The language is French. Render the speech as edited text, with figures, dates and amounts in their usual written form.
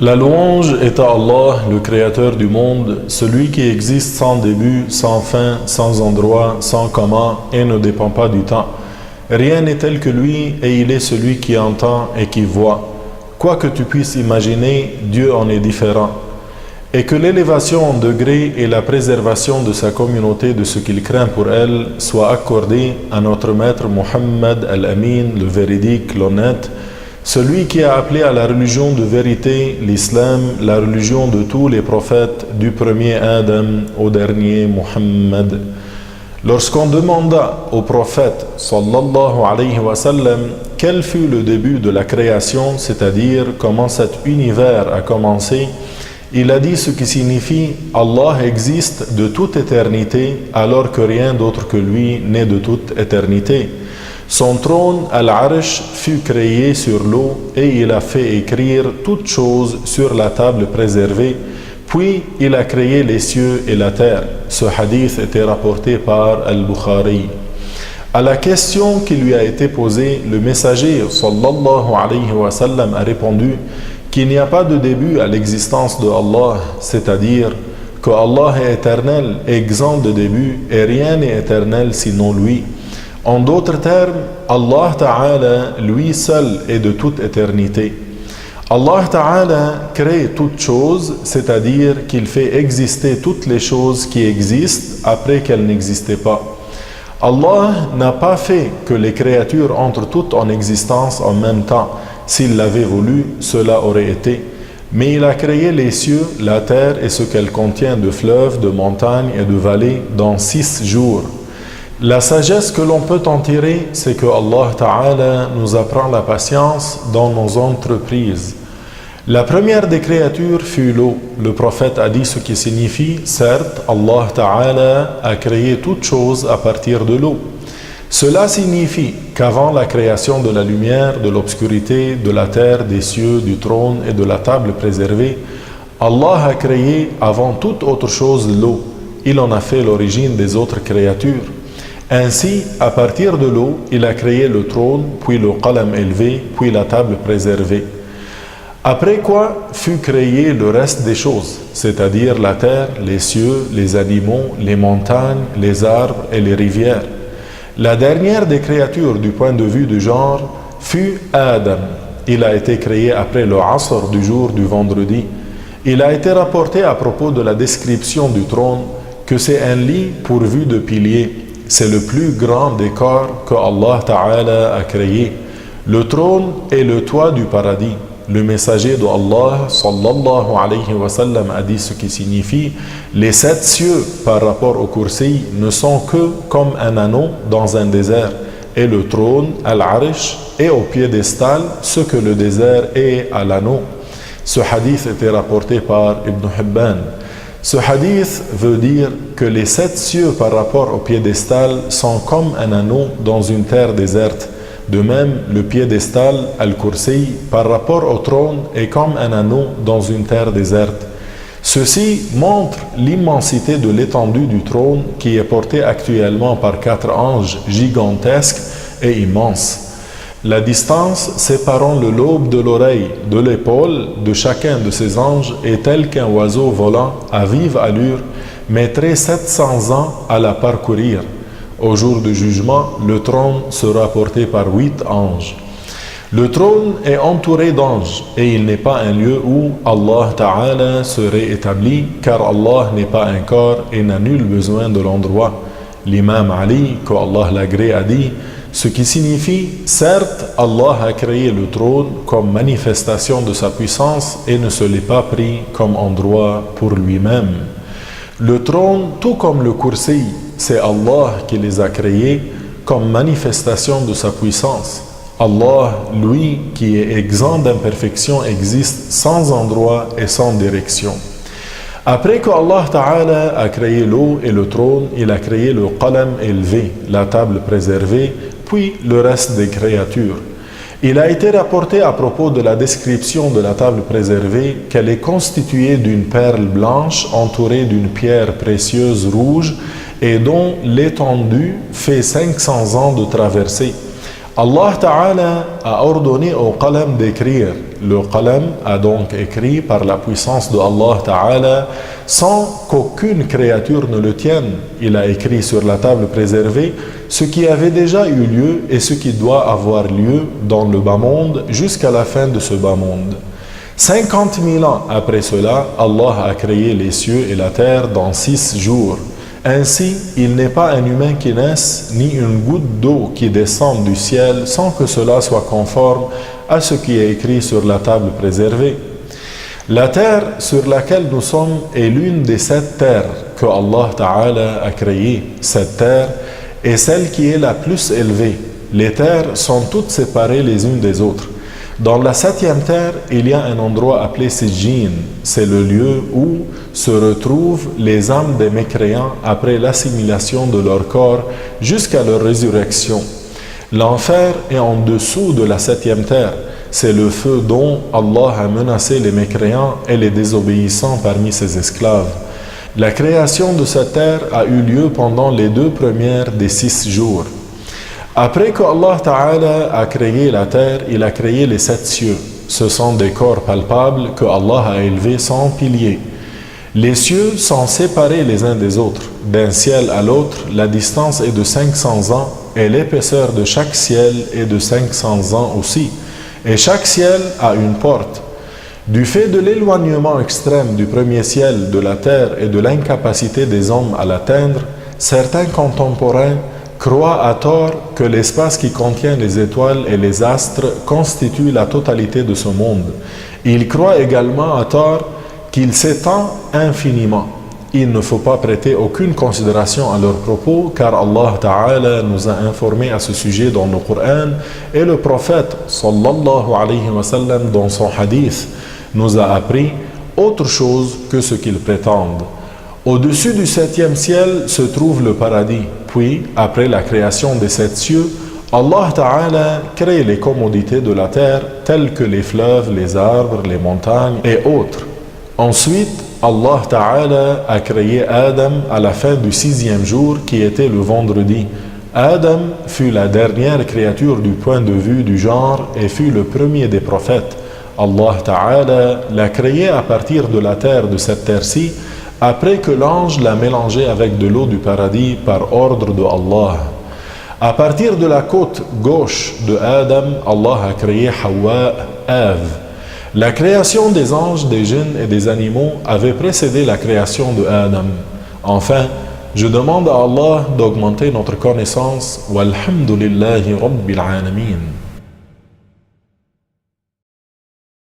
La louange est à Allah, le Créateur du monde, celui qui existe sans début, sans fin, sans endroit, sans comment et ne dépend pas du temps. Rien n'est tel que lui et il est celui qui entend et qui voit. Quoi que tu puisses imaginer, Dieu en est différent. Et que l'élévation en degré et la préservation de sa communauté de ce qu'il craint pour elle soient accordées à notre maître Muhammad al-Amin, le véridique, l'honnête, celui qui a appelé à la religion de vérité, l'islam, la religion de tous les prophètes, du premier Adam au dernier Muhammad. Lorsqu'on demanda au prophète sallallahu alayhi wa sallam quel fut le début de la création, c'est-à-dire comment cet univers a commencé, il a dit ce qui signifie Allah existe de toute éternité alors que rien d'autre que lui n'est de toute éternité. Son trône, Al-Arsh, fut créé sur l'eau et il a fait écrire toutes choses sur la table préservée. Puis il a créé les cieux et la terre. Ce hadith était rapporté par Al-Bukhari. À la question qui lui a été posée, le messager sallallahu alayhi wa sallam a répondu qu'il n'y a pas de début à l'existence de Allah, c'est-à-dire que Allah est éternel, exempt de début, et rien n'est éternel sinon lui. En d'autres termes, Allah Ta'ala, lui seul, est de toute éternité. Allah Ta'ala crée toutes choses, c'est-à-dire qu'il fait exister toutes les choses qui existent après qu'elles n'existaient pas. Allah n'a pas fait que les créatures entrent toutes en existence en même temps. S'il l'avait voulu, cela aurait été. Mais il a créé les cieux, la terre et ce qu'elle contient de fleuves, de montagnes et de vallées dans 6 jours. La sagesse que l'on peut en tirer, c'est que Allah Ta'ala nous apprend la patience dans nos entreprises. La première des créatures fut l'eau. Le prophète a dit ce qui signifie, certes, Allah Ta'ala a créé toutes choses à partir de l'eau. Cela signifie qu'avant la création de la lumière, de l'obscurité, de la terre, des cieux, du trône et de la table préservée, Allah a créé avant toute autre chose l'eau. Il en a fait l'origine des autres créatures. Ainsi, à partir de l'eau, il a créé le trône, puis le qalam élevé, puis la table préservée. Après quoi fut créé le reste des choses, c'est-à-dire la terre, les cieux, les animaux, les montagnes, les arbres et les rivières. La dernière des créatures du point de vue du genre fut Adam. Il a été créé après le Asr du jour du vendredi. Il a été rapporté à propos de la description du trône que c'est un lit pourvu de piliers. C'est le plus grand des corps que Allah Ta'ala a créé. Le trône est le toit du paradis. Le messager d'Allah sallallahu alayhi wa sallam a dit ce qui signifie les 7 cieux par rapport au kursi ne sont que comme un anneau dans un désert et le trône, Al-Arish, est au piédestal ce que le désert est à l'anneau. Ce hadith était rapporté par Ibn Hibban. Ce hadith veut dire que les 7 cieux par rapport au piédestal sont comme un anneau dans une terre déserte. De même, le piédestal, Al-Kursi, par rapport au trône, est comme un anneau dans une terre déserte. Ceci montre l'immensité de l'étendue du trône qui est porté actuellement par 4 anges gigantesques et immenses. La distance séparant le lobe de l'oreille de l'épaule de chacun de ces anges est telle qu'un oiseau volant à vive allure mettrait 700 ans à la parcourir. Au jour du jugement, le trône sera porté par 8 anges. Le trône est entouré d'anges et il n'est pas un lieu où Allah Ta'ala serait établi car Allah n'est pas un corps et n'a nul besoin de l'endroit. L'imam Ali, qu'Allah l'agrée, a dit ce qui signifie, certes, Allah a créé le trône comme manifestation de sa puissance et ne se l'est pas pris comme endroit pour lui-même. Le trône, tout comme le kursi, c'est Allah qui les a créés comme manifestation de sa puissance. Allah, lui, qui est exempt d'imperfection, existe sans endroit et sans direction. Après que Allah Ta'ala a créé l'eau et le trône, il a créé le qalam élevé, la table préservée, puis le reste des créatures. Il a été rapporté à propos de la description de la table préservée qu'elle est constituée d'une perle blanche entourée d'une pierre précieuse rouge et dont l'étendue fait 500 ans de traversée. Allah Ta'ala a ordonné au qalam d'écrire. Le qalam a donc écrit par la puissance de Allah Ta'ala sans qu'aucune créature ne le tienne. Il a écrit sur la table préservée ce qui avait déjà eu lieu et ce qui doit avoir lieu dans le bas monde jusqu'à la fin de ce bas monde. 50 000 ans après cela, Allah a créé les cieux et la terre dans 6 jours. Ainsi, il n'est pas un humain qui naisse, ni une goutte d'eau qui descende du ciel sans que cela soit conforme à ce qui est écrit sur la table préservée. La terre sur laquelle nous sommes est l'une des 7 terres que Allah Ta'ala a créées. Cette terre est celle qui est la plus élevée. Les terres sont toutes séparées les unes des autres. Dans la 7e terre, il y a un endroit appelé Sijjin. C'est le lieu où se retrouvent les âmes des mécréants après l'assimilation de leur corps jusqu'à leur résurrection. L'enfer est en dessous de la 7e terre. C'est le feu dont Allah a menacé les mécréants et les désobéissants parmi ses esclaves. La création de cette terre a eu lieu pendant les 2 premières des 6 jours. Après que Allah Ta'ala a créé la terre, il a créé les 7 cieux. Ce sont des corps palpables que Allah a élevés sans piliers. Les cieux sont séparés les uns des autres. D'un ciel à l'autre, la distance est de 500 ans et l'épaisseur de chaque ciel est de 500 ans aussi. Et chaque ciel a une porte. Du fait de l'éloignement extrême du premier ciel de la terre et de l'incapacité des hommes à l'atteindre, certains contemporains croient à tort que l'espace qui contient les étoiles et les astres constitue la totalité de ce monde. Ils croient également à tort qu'il s'étend infiniment. Il ne faut pas prêter aucune considération à leurs propos car Allah Ta'ala nous a informés à ce sujet dans le Coran et le prophète sallallahu alayhi wa sallam dans son hadith nous a appris autre chose que ce qu'ils prétendent. Au-dessus du 7e ciel se trouve le paradis. Puis, après la création des 7 cieux, Allah Ta'ala crée les commodités de la terre telles que les fleuves, les arbres, les montagnes et autres. Ensuite, Allah Ta'ala a créé Adam à la fin du 6e jour qui était le vendredi. Adam fut la dernière créature du point de vue du genre et fut le premier des prophètes. Allah Ta'ala l'a créé à partir de la terre de cette terre-ci après que l'ange l'a mélangé avec de l'eau du paradis par ordre de Allah. À partir de la côte gauche de Adam, Allah a créé Hawa, Ève. La création des anges, des djinns et des animaux avait précédé la création de Adam. Enfin, je demande à Allah d'augmenter notre connaissance. Walhamdulillahi Rabbil Alamin.